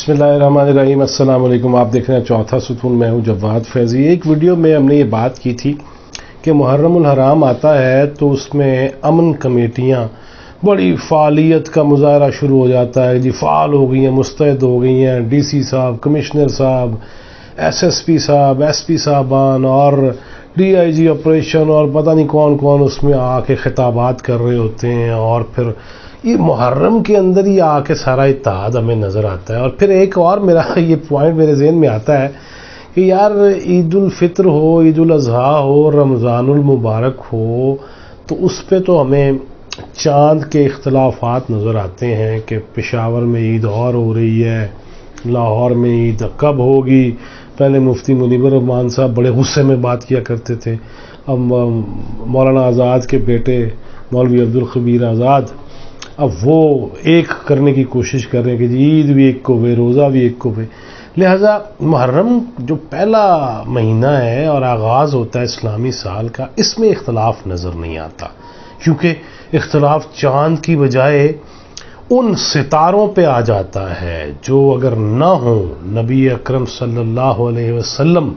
बिस्मिल्लाहिर्रहमानिर्रहीम। अस्सलाम वालेकुम। आप देख रहे हैं चौथा सतून, मैं हूं जवाद फैजी। एक वीडियो में हमने ये बात की थी कि मुहर्रमुल हराम आता है तो उसमें अमन कमेटियां बड़ी फ़ालियत का मुजाहरा शुरू हो जाता है जी, फ़ाल हो गई हैं, मुस्तैद हो गई हैं। डीसी साहब, कमिश्नर साहब, एसएसपी साहब, एसपी साहबान और डीआईजी ऑपरेशन और पता नहीं कौन कौन उसमें आके खिताबात कर रहे होते हैं। और फिर ये मुहर्रम के अंदर ही आके सारा इत्तेहाद हमें नज़र आता है। और फिर एक और मेरा ये पॉइंट मेरे जहन में आता है कि यार ईद उल फित्र हो, ईद उल अज़हा हो, रमज़ानुल मुबारक हो, तो उस पे तो हमें चाँद के इख्तलाफात नज़र आते हैं कि पेशावर में ईद और हो रही है, लाहौर में ईद कब होगी। पहले मुफ्ती मुनीबर रहमान साहब बड़े गुस्से में बात किया करते थे। अब मौलाना आज़ाद के बेटे मौलवी अब्दुल खबीर आज़ाद अब वो एक करने की कोशिश कर रहे हैं कि जी ईद भी एक को हुए, रोज़ा भी एक को हुए। लिहाजा मुहर्रम जो पहला महीना है और आगाज़ होता है इस्लामी साल का, इसमें इख्तलाफ नज़र नहीं आता, क्योंकि इख्तलाफ चाँद की बजाय उन सितारों पे आ जाता है जो अगर ना हो, नबी अकरम सल्लल्लाहु अलैहि वसल्लम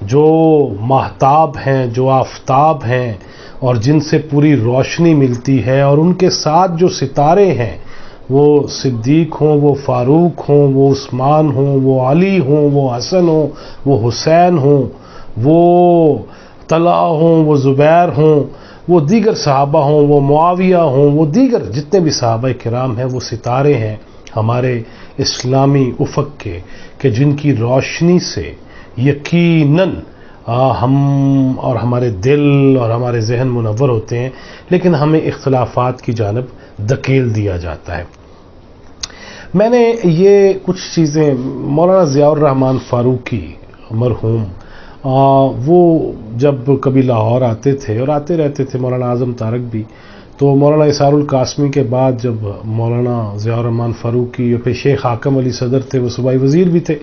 जो महताब हैं, जो आफताब हैं और जिनसे पूरी रोशनी मिलती है, और उनके साथ जो सितारे हैं, वो सिद्दीक हों, वो फारूक हों, वो उस्मान हों, वो अली हों, वो हसन हों, वो हुसैन हों, वो तला हों, वो ज़ुबैर हों, वो दीगर सहाबा हों, वो मुआविया हों, वो दीगर जितने भी सहाबा किराम हैं, वो सितारे हैं हमारे इस्लामी उफ़क़ के, कि जिनकी रोशनी से यकीनन हम और हमारे दिल और हमारे जहन मुनव्वर होते हैं, लेकिन हमें इख्तलाफात की जानब धकेल दिया जाता है। मैंने ये कुछ चीज़ें मौलाना ज़ियाउर रहमान फ़ारूक़ी मरहूम, वो जब कभी लाहौर आते थे और आते रहते थे, मौलाना आज़म तारिक भी, तो मौलाना इसारुल कासमी के बाद जब मौलाना ज़ियाउर रहमान फ़ारूक़ी और फिर शेख हाकम अली सदर थे, वो सूबाई वज़ीर भी थे,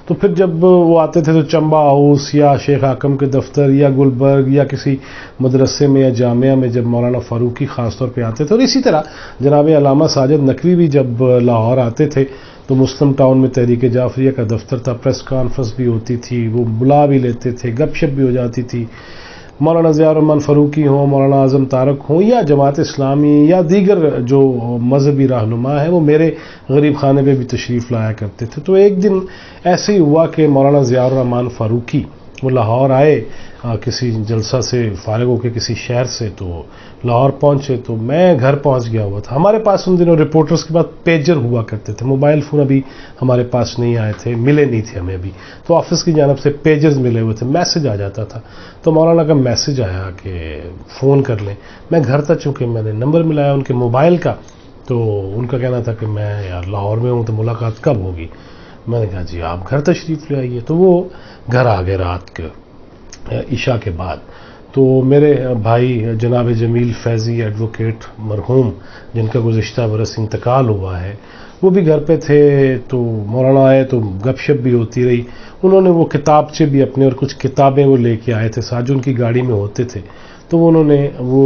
तो फिर जब वो आते थे तो चंबा हाउस या शेख हाकम के दफ्तर या गुलबर्ग या किसी मदरसे में या जामिया में जब मौलाना फ़ारूक़ी ख़ास तौर पे आते थे। और इसी तरह जनाब अल्लामा साजिद नकवी भी जब लाहौर आते थे तो मुस्लिम टाउन में तहरीक जाफरिया का दफ्तर था, प्रेस कॉन्फ्रेंस भी होती थी, वो बुला भी लेते थे, गपशप भी हो जाती थी। मौलाना ज़ियाउर रहमान फ़ारूक़ी हों, मौलाना आज़म तारिक हों या जमात इस्लामी या दीगर जो मजहबी रहनुमा है, वो मेरे गरीब खाने पे भी तशरीफ़ लाया करते थे। तो एक दिन ऐसे ही हुआ कि मौलाना ज़ियाउर रहमान फ़ारूक़ी वो लाहौर आए, किसी जलसा से फ़ारिग होकर किसी शहर से, तो लाहौर पहुँचे तो मैं घर पहुँच गया हुआ था। हमारे पास उन दिनों रिपोर्टर्स के बाद पेजर हुआ करते थे, मोबाइल फ़ोन अभी हमारे पास नहीं आए थे, मिले नहीं थे हमें अभी, तो ऑफिस की जानब से पेजर्स मिले हुए थे, मैसेज आ जाता था। तो मौलाना का मैसेज आया कि फ़ोन कर लें। मैं घर था, चूँकि मैंने नंबर मिलाया उनके मोबाइल का, तो उनका कहना था कि मैं यार लाहौर में हूँ, तो मुलाकात कब होगी। मैंने कहा जी आप घर तशरीफ़ ले आइए। तो वो घर आ गए रात के इशा के बाद। तो मेरे भाई जनाब जमील फैज़ी एडवोकेट मरहूम, जिनका गुज़िश्ता बरस इंतकाल हुआ है, वो भी घर पे थे। तो मौलाना आए तो गपशप भी होती रही। उन्होंने वो किताबचे भी अपने और कुछ किताबें वो लेके आए थे, साथ जो उनकी गाड़ी में होते थे, तो उन्होंने वो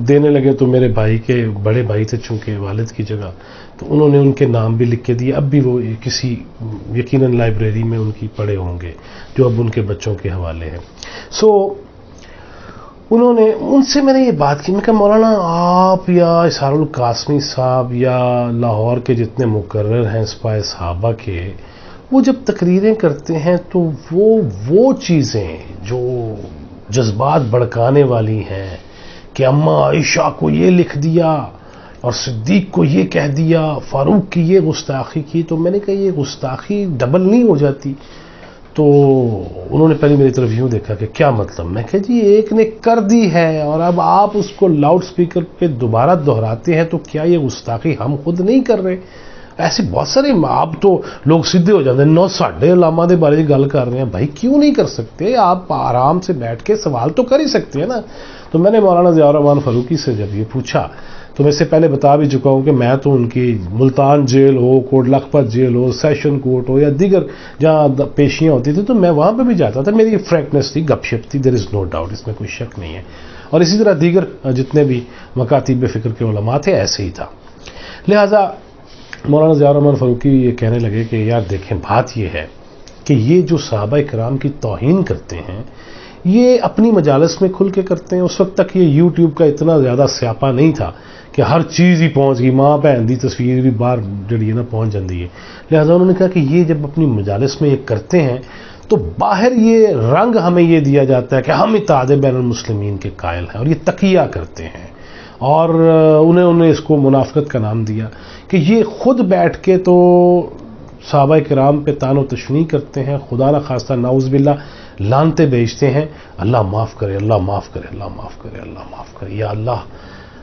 देने लगे। तो मेरे भाई के बड़े भाई थे चूँकि वालिद की जगह, तो उन्होंने उनके नाम भी लिख के दिए। अब भी वो किसी यकीनन लाइब्रेरी में उनकी पड़े होंगे, जो अब उनके बच्चों के हवाले हैं। सो उन्होंने उनसे मैंने ये बात की, मैं कहा मौलाना आप या इसारुल कासमी साहब या लाहौर के जितने मुकर्रर हैं सिपाही सहाबा के, वो जब तकरीरें करते हैं तो वो चीज़ें जो जज्बात भड़काने वाली हैं कि अम्मा आयशा को ये लिख दिया और सिद्दीक को ये कह दिया, फारूक की ये गुस्ताखी की, तो मैंने कहा ये गुस्ताखी डबल नहीं हो जाती। तो उन्होंने पहले मेरी तरफ यूँ देखा कि क्या मतलब। मैं कहा जी एक ने कर दी है और अब आप उसको लाउड स्पीकर पे दोबारा दोहराते हैं, तो क्या ये गुस्ताखी हम खुद नहीं कर रहे। ऐसे बहुत सारे आप तो लोग सीधे हो जाते हैं, नो साढ़े अलामा के बारे में गल कर रहे हैं। भाई क्यों नहीं कर सकते, आप आराम से बैठ के सवाल तो कर ही सकते हैं ना। तो मैंने मौलाना ज़ियाउर रहमान फ़ारूक़ी से जब ये पूछा, तो मैं इससे पहले बता भी चुका हूँ कि मैं तो उनकी मुल्तान जेल हो, कोट लखपत जेल हो, सेशन कोर्ट हो या दीगर जहाँ पेशियाँ होती थी, तो मैं वहाँ पर भी जाता था। मेरी फ्रैंकनेस थी, गपशप थी, देयर इज़ नो डाउट, इसमें कोई शक नहीं है। और इसी तरह दीगर जितने भी मकातीब फ़िक्र के उलमा थे ऐसे ही था। लिहाजा مولانا अमन फारूकी ये कहने लगे कि यार देखें, बात ये है कि ये जो सहाबा इकराम की तौहीन करते हैं ये अपनी मजालिस में खुल के करते हैं। उस वक्त तक ये यूट्यूब का इतना ज़्यादा स्यापा नहीं था कि हर चीज़ ही पहुंच गई, माँ भैन की तस्वीर भी बाहर जड़ी है ना पहुंच जाती है। लिहाजा उन्होंने कहा कि ये जब अपनी मजालिस में ये करते हैं तो बाहर ये रंग हमें ये दिया जाता है कि हम इत्तेहाद बैनुल मुस्लिमीन के कायल हैं, और ये तकिया करते हैं। और उन्हें इसको मुनाफिकत का नाम दिया कि ये खुद बैठ के तो सहाबा किराम पे तानो तशनी करते हैं, खुदा न खास्ता नाउज़ बिल्ला लानते बेचते हैं, अल्लाह माफ़ करे, अल्लाह माफ़ करे, अल्लाह माफ़ करे, अल्लाह माफ़ करे, या अल्लाह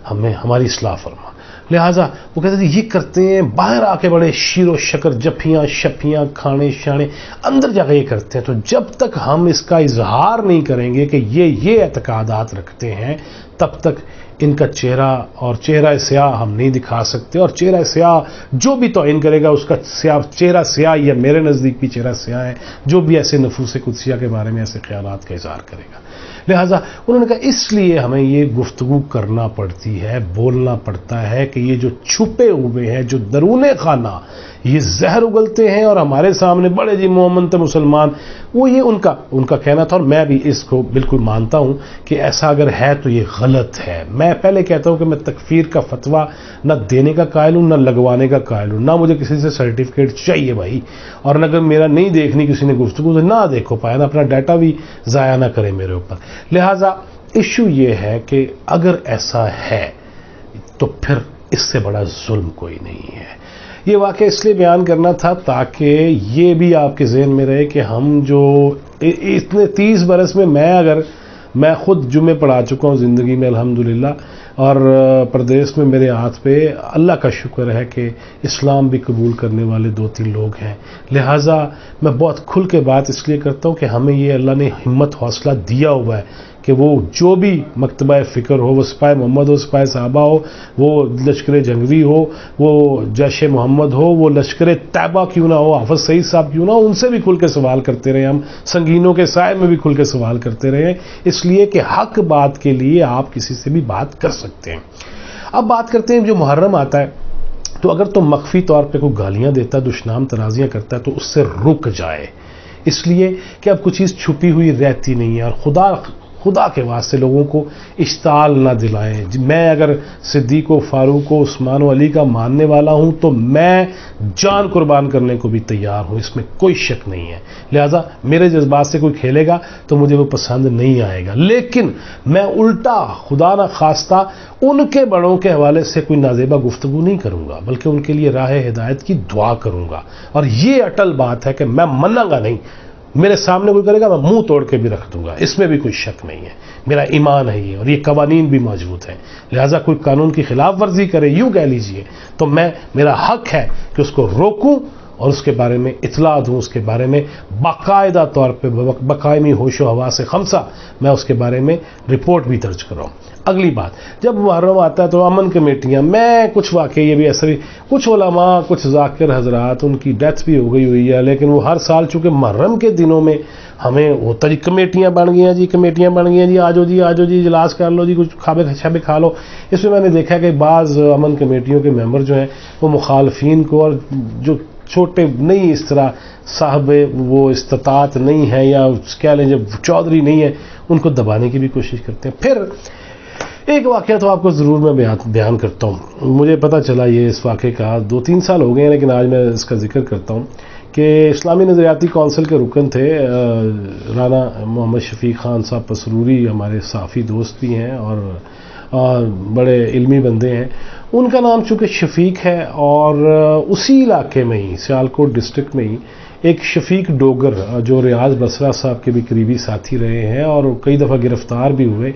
हमें हमारी इस्लाह फरमा। लिहाजा वो कहते थे ये करते हैं, बाहर आके बड़े शीरो शकर जफियाँ शफियाँ खाने शाने अंदर जाकर ये करते हैं। तो जब तक हम इसका इजहार नहीं करेंगे कि ये एतकादात रखते हैं तब तक इनका चेहरा और चेहरा स्याह हम नहीं दिखा सकते। और चेहरा स्याह जो भी तौहीन करेगा उसका चेहरा स्याह या मेरे नज़दीक भी चेहरा स्याह है जो भी ऐसे नफूस कुदसिया के बारे में ऐसे ख्यालात का इजहार करेगा। लिहाजा उन्होंने कहा इसलिए हमें ये गुफ्तगू करना पड़ती है, बोलना पड़ता है कि ये जो छुपे हुए हैं, जो दरूने खाना ये जहर उगलते हैं और हमारे सामने बड़े जी मोहम्मद मुसलमान, वो ये उनका कहना था। और मैं भी इसको बिल्कुल मानता हूं कि ऐसा अगर है तो ये गलत है। मैं पहले कहता हूं कि मैं तकफीर का फतवा न देने का कायल हूं, न लगवाने का कायल हूं, ना मुझे किसी से सर्टिफिकेट चाहिए भाई। और अगर मेरा नहीं देखनी किसी ने गुफ्तगू तो ना देखो पाया, ना अपना डाटा भी ज़ाया ना करे मेरे ऊपर। लिहाजा इशू ये है कि अगर ऐसा है तो फिर इससे बड़ा जुल्म कोई नहीं है। ये वाक़या इसलिए बयान करना था ताकि ये भी आपके ज़हन में रहे कि हम जो इतने 30 बरस में मैं खुद जुमे पढ़ा चुका हूँ ज़िंदगी में अल्हम्दुलिल्लाह, और प्रदेश में मेरे हाथ पे अल्लाह का शुक्र है कि इस्लाम भी कबूल करने वाले 2-3 लोग हैं। लिहाजा मैं बहुत खुल के बात इसलिए करता हूँ कि हमें ये अल्लाह ने हिम्मत हौसला दिया हुआ है कि वो जो भी मकतबा फ़िक्र हो, वो सिपाही मोहम्मद हो, सिपाही साहबा हो, वो लश्कर जंगवी हो, वो जैश मोहम्मद हो, वो लश्कर तैबा क्यों ना हो, हाफिज सईद साहब क्यों ना हो, उनसे भी खुल के सवाल करते रहे। हम संगीनों के साय में भी खुल के सवाल करते रहे, इसलिए कि हक बात के लिए आप किसी से भी बात कर सकते हैं। अब बात करते हैं जो मुहर्रम आता है तो अगर तो मख्फी तौर पर कोई गालियाँ देता है, दुश्मनाम तराजियाँ करता है तो उससे रुक जाए, इसलिए कि अब कुछ चीज़ छुपी हुई रहती नहीं है। और खुदा के वास्ते लोगों को इश्ताल ना दिलाएं। मैं अगर सिद्दीक़ फारूक उस्मान अली का मानने वाला हूं तो मैं जान कुर्बान करने को भी तैयार हूं, इसमें कोई शक नहीं है। लिहाजा मेरे जज्बात से कोई खेलेगा तो मुझे वो पसंद नहीं आएगा, लेकिन मैं उल्टा खुदा ना खास्ता उनके बड़ों के हवाले से कोई नाजेबा गुफ्तगू नहीं करूंगा, बल्कि उनके लिए राह हिदायत की दुआ करूंगा। और ये अटल बात है कि मैं मनाऊंगा नहीं, मेरे सामने कोई करेगा मैं मुंह तोड़ के भी रख दूंगा, इसमें भी कोई शक नहीं है। मेरा ईमान है ये, और ये कवानीन भी मौजूद हैं। लिहाजा कोई कानून की खिलाफ वर्जी करे यूं कह लीजिए तो मेरा हक है कि उसको रोकूं और उसके बारे में इतला दूं, उसके बारे में बाकायदा तौर पे बकायमी होशो हवा से खमसा मैं उसके बारे में रिपोर्ट भी दर्ज कराऊं। अगली बात, जब मुहर्रम आता है तो अमन कमेटियाँ, मैं कुछ वाकई ये भी ऐसा भी कुछ उलमा कुछ जाकिर हजरात उनकी डेथ भी हो गई हुई है, लेकिन वो हर साल चूँकि मुहर्रम के दिनों में हमें होता जी कमेटियाँ बन गई हैं जी, कमेटियाँ बन गई हैं जी, आज हो जी इजलास कर लो जी, कुछ खाबे छाबे खा लो। इसमें मैंने देखा कि बाज़ अमन कमेटियों के मेंबर जो हैं वो मुखालफीन को और जो छोटे नहीं इस तरह साहब वो इस्तात नहीं है या कह लें जब चौधरी नहीं है उनको दबाने की भी कोशिश करते हैं। फिर एक वाक़या तो आपको ज़रूर मैं बयान करता हूँ। मुझे पता चला ये इस वाक़े का 2-3 साल हो गए हैं, लेकिन आज मैं इसका जिक्र करता हूँ कि इस्लामी नज़रियाती कौंसिल के रुकन थे राना मोहम्मद शफीक खान साहब पसरूरी, हमारे साफ़ी दोस्त भी हैं और बड़े इल्मी बंदे हैं। उनका नाम चूँकि शफीक है और उसी इलाके में ही सियालकोट डिस्ट्रिक्ट में ही एक शफीक डोगर जो रियाज बसरा साहब के भी करीबी साथी रहे हैं और कई दफ़ा गिरफ्तार भी हुए।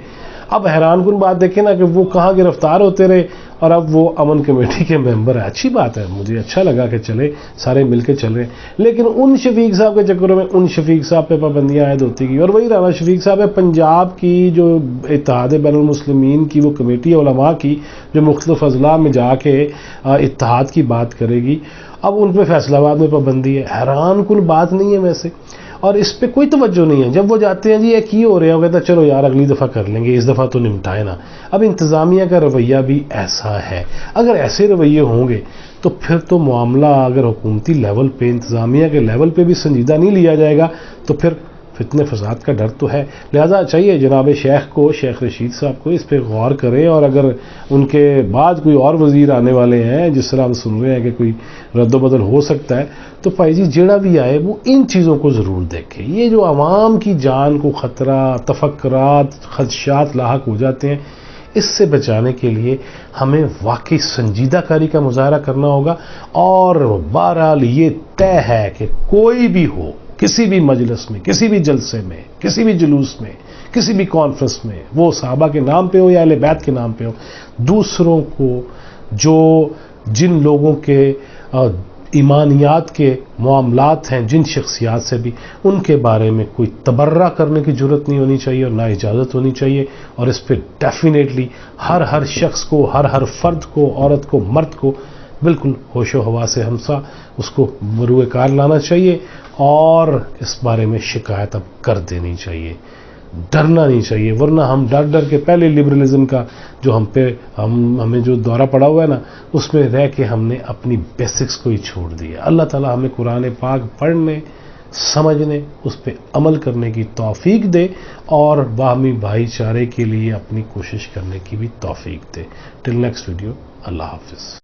अब हैरानकुन बात देखें ना कि वो कहाँ गिरफ्तार होते रहे और अब वो अमन कमेटी के मेंबर है। अच्छी बात है, मुझे अच्छा लगा कि चले सारे मिलके चल रहे, लेकिन उन शफीक साहब के चक्करों में उन शफीक साहब पे पाबंदियाँ आयद होती गई। और वही राना शफीक साहब है पंजाब की जो इत्तेहाद बैनुल मुस्लिमीन की वो कमेटी है उलमा की जो मुख्तलिफ अजला में जाके इत्तेहाद की बात करेगी। अब उन पर फैसलाबाद में पाबंदी है, हैरानकुन बात नहीं है वैसे। اور اس پہ کوئی توجہ نہیں ہے. جب وہ جاتے ہیں جی ایک ہی ہو رہے ہیں وہ کہتا ہے چلو یار اگلی دفعہ کر لیں گے, اس دفعہ تو نمٹائے نا. اب انتظامیہ کا رویہ بھی ایسا ہے. اگر ایسے رویے ہوں گے تو پھر تو معاملہ اگر حکومتی لیول پہ انتظامیہ کے لیول پہ بھی سنجیدہ نہیں لیا جائے گا تو پھر فتنے فساد کا ڈر تو ہے. لہذا چاہیے جناب شیخ کو, شیخ رشید صاحب کو اس پہ غور کریں, اور اگر ان کے بعد کوئی اور وزیر آنے والے ہیں جس طرح ہم سن رہے ہیں کہ کوئی رد و بدل ہو سکتا ہے, تو فائزی جڑا بھی آئے وہ ان چیزوں کو ضرور دیکھے. یہ جو عوام کی جان کو خطرہ, تفکرات, خدشات لاحق ہو جاتے ہیں, اس سے بچانے کے لیے ہمیں واقعی سنجیدہ کاری کا مظاہرہ کرنا ہوگا. اور بہرحال یہ طے ہے کہ کوئی بھی ہو, کسی بھی مجلس میں, کسی بھی جلسے میں, کسی بھی جلوس میں, کسی بھی کانفرنس میں, وہ صحابہ کے نام پہ ہو یا اہل بیت کے نام پہ ہو, دوسروں کو جن لوگوں کے ایمانیات کے معاملات ہیں, جن شخصیات سے بھی, ان کے بارے میں کوئی تبرہ کرنے کی جرت نہیں ہونی چاہیے اور نہ اجازت ہونی چاہیے. اور اس پہ ڈیفینیٹلی ہر شخص کو, ہر فرد کو, عورت کو, مرد کو بالکل ہوش و حواس سے ہمسا اس کو مروع کار لانا چاہیے اور اس بارے میں شکایت اب کر دینی چاہیے. ڈرنا نہیں چاہیے, ورنہ ہم ڈر کے پہلے لبرلزم کا جو ہمیں جو دورہ پڑا ہوا ہے نا, اس میں رہ کے ہم نے اپنی بیسکس کو ہی چھوڑ دیا. اللہ تعالی ہمیں قرآن پاک پڑھنے, سمجھنے, اس پہ عمل کرنے کی توفیق دے اور باہمی بھائی چارے کے لیے اپنی کوشش کرنے کی بھی توفیق دے. ٹل نیکسٹ ویڈیو, اللہ حافظ.